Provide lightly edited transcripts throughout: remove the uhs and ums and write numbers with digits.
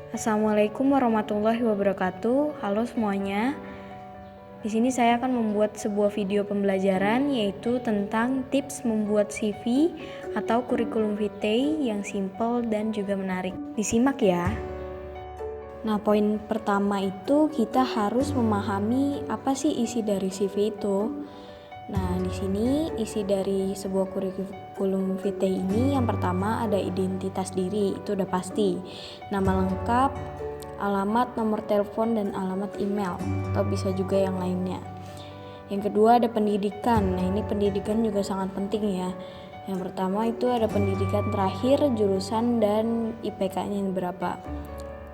Assalamualaikum warahmatullahi wabarakatuh. Halo semuanya. Di sini saya akan membuat sebuah video pembelajaran yaitu tentang tips membuat CV atau kurikulum vitae yang simple dan juga menarik. Disimak ya. Nah, poin pertama itu kita harus memahami apa sih isi dari CV itu. Nah, di sini isi dari sebuah kurikulum vitae ini yang pertama ada identitas diri, itu udah pasti. Nama lengkap, alamat, nomor telepon, dan alamat email, atau bisa juga yang lainnya. Yang kedua ada pendidikan. Nah, ini pendidikan juga sangat penting ya. Yang pertama itu ada pendidikan terakhir, jurusan, dan IPK-nya yang berapa.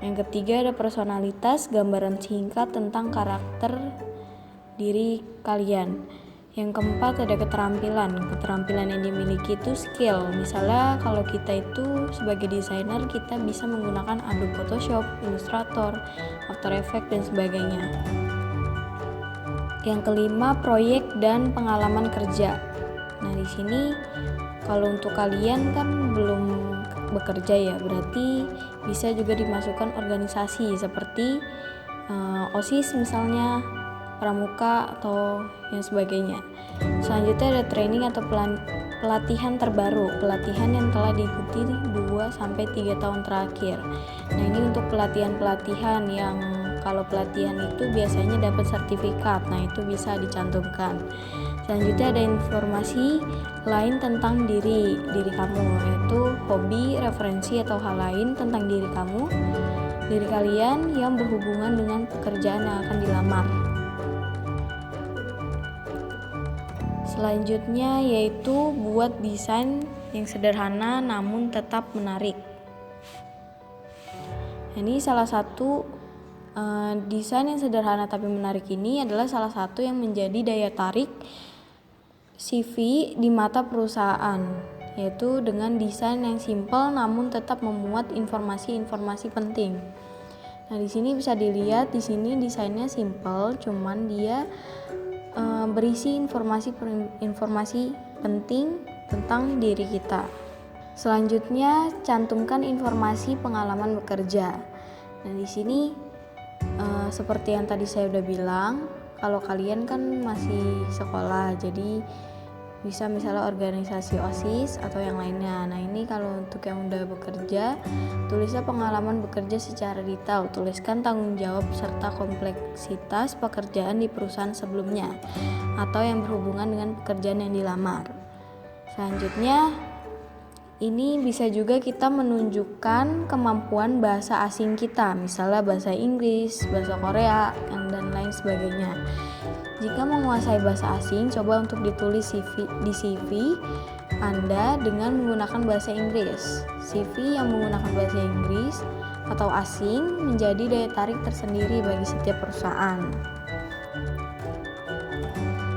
Yang ketiga ada personalitas, gambaran singkat tentang karakter diri kalian. Yang keempat ada keterampilan yang dimiliki itu skill. Misalnya kalau kita itu sebagai desainer kita bisa menggunakan Adobe Photoshop, Illustrator, After Effects dan sebagainya. Yang kelima proyek dan pengalaman kerja. Nah di sini kalau untuk kalian kan belum bekerja ya, berarti bisa juga dimasukkan organisasi seperti OSIS misalnya, pramuka atau yang sebagainya. Selanjutnya ada training atau pelatihan terbaru, pelatihan yang telah diikuti 2-3 tahun terakhir. Nah ini untuk pelatihan yang kalau pelatihan itu biasanya dapat sertifikat, nah itu bisa dicantumkan. Selanjutnya ada informasi lain tentang diri kamu, yaitu hobi, referensi atau hal lain tentang diri kalian yang berhubungan dengan pekerjaan yang akan dilamar. Selanjutnya yaitu buat desain yang sederhana namun tetap menarik. Ini salah satu desain yang sederhana tapi menarik ini adalah salah satu yang menjadi daya tarik CV di mata perusahaan, yaitu dengan desain yang simpel namun tetap memuat informasi-informasi penting. Nah, di sini bisa dilihat di sini desainnya simpel, cuman dia berisi informasi penting tentang diri kita. Selanjutnya, cantumkan informasi pengalaman bekerja. Nah, di sini seperti yang tadi saya udah bilang, kalau kalian kan masih sekolah, jadi bisa misalnya organisasi OSIS atau yang lainnya. Nah ini kalau untuk yang udah bekerja, tulislah pengalaman bekerja secara detail, tuliskan tanggung jawab serta kompleksitas pekerjaan di perusahaan sebelumnya atau yang berhubungan dengan pekerjaan yang dilamar. Selanjutnya ini bisa juga kita menunjukkan kemampuan bahasa asing kita, misalnya bahasa Inggris, bahasa Korea, dan lain sebagainya. Jika menguasai bahasa asing, coba untuk ditulis di CV Anda dengan menggunakan bahasa Inggris. CV yang menggunakan bahasa Inggris atau asing menjadi daya tarik tersendiri bagi setiap perusahaan.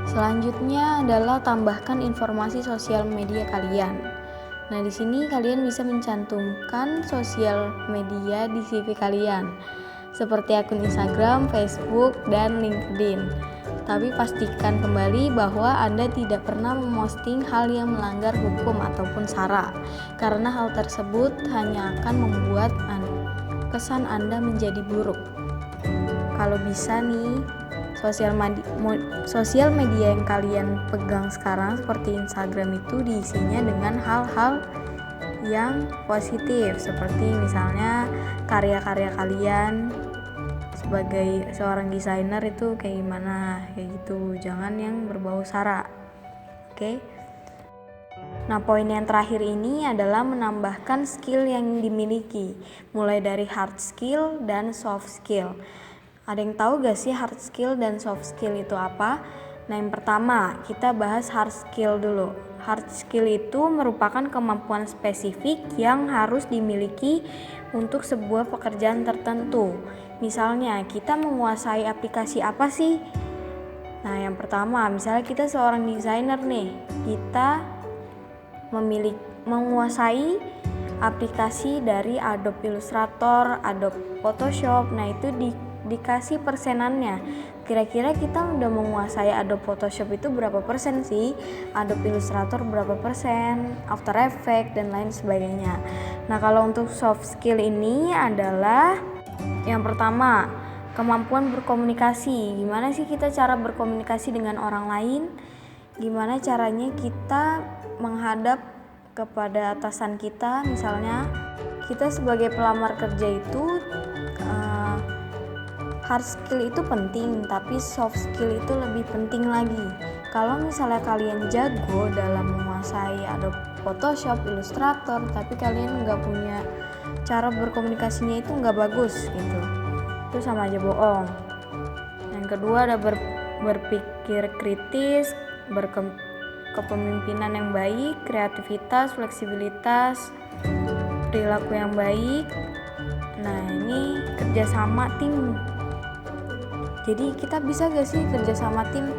Selanjutnya adalah tambahkan informasi sosial media kalian. Nah, di sini kalian bisa mencantumkan sosial media di CV kalian, seperti akun Instagram, Facebook, dan LinkedIn. Tapi pastikan kembali bahwa Anda tidak pernah memposting hal yang melanggar hukum ataupun SARA, karena hal tersebut hanya akan membuat kesan Anda menjadi buruk. Kalau bisa nih, sosial media yang kalian pegang sekarang seperti Instagram itu diisinya dengan hal-hal yang positif, seperti misalnya karya-karya kalian sebagai seorang desainer itu kayak gimana, kayak gitu. Jangan yang berbau SARA. Oke. Nah, poin yang terakhir ini adalah menambahkan skill yang dimiliki, mulai dari hard skill dan soft skill. Ada yang tahu gak sih hard skill dan soft skill itu apa? Nah, yang pertama kita bahas hard skill dulu. Hard skill itu merupakan kemampuan spesifik yang harus dimiliki untuk sebuah pekerjaan tertentu. Misalnya kita menguasai aplikasi apa sih? Nah yang pertama misalnya kita seorang desainer nih, kita menguasai aplikasi dari Adobe Illustrator, Adobe Photoshop. Nah itu dikasih persenannya. Kira-kira kita udah menguasai Adobe Photoshop itu berapa persen sih? Adobe Illustrator berapa persen? After Effects dan lain sebagainya. Nah, kalau untuk soft skill ini adalah yang pertama, kemampuan berkomunikasi. Gimana sih kita cara berkomunikasi dengan orang lain? Gimana caranya kita menghadap kepada atasan kita, misalnya kita sebagai pelamar kerja itu hard skill itu penting, tapi soft skill itu lebih penting lagi. Kalau misalnya kalian jago dalam menguasai Adobe Photoshop, Illustrator, tapi kalian nggak punya cara berkomunikasinya itu nggak bagus gitu, itu sama aja bohong. Yang kedua ada berpikir kritis, kepemimpinan yang baik, kreativitas, fleksibilitas, perilaku yang baik. Nah, ini kerjasama tim. Jadi kita bisa gak sih kerjasama tim?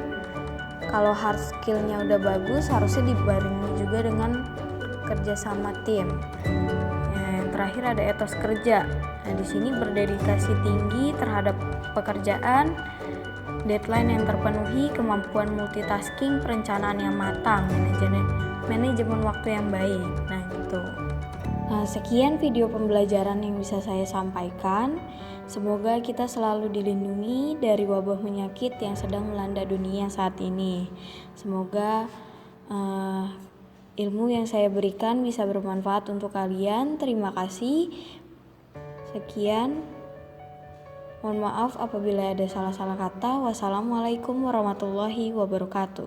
Kalau hard skillnya udah bagus, harusnya dibarengi juga dengan kerjasama tim. Yang terakhir ada etos kerja. Nah, di sini berdedikasi tinggi terhadap pekerjaan, deadline yang terpenuhi, kemampuan multitasking, perencanaan yang matang, manajemen waktu yang baik. Nah, itu. Nah, sekian video pembelajaran yang bisa saya sampaikan. Semoga kita selalu dilindungi dari wabah penyakit yang sedang melanda dunia saat ini. Semoga ilmu yang saya berikan bisa bermanfaat untuk kalian. Terima kasih. Sekian. Mohon maaf apabila ada salah-salah kata. Wassalamualaikum warahmatullahi wabarakatuh.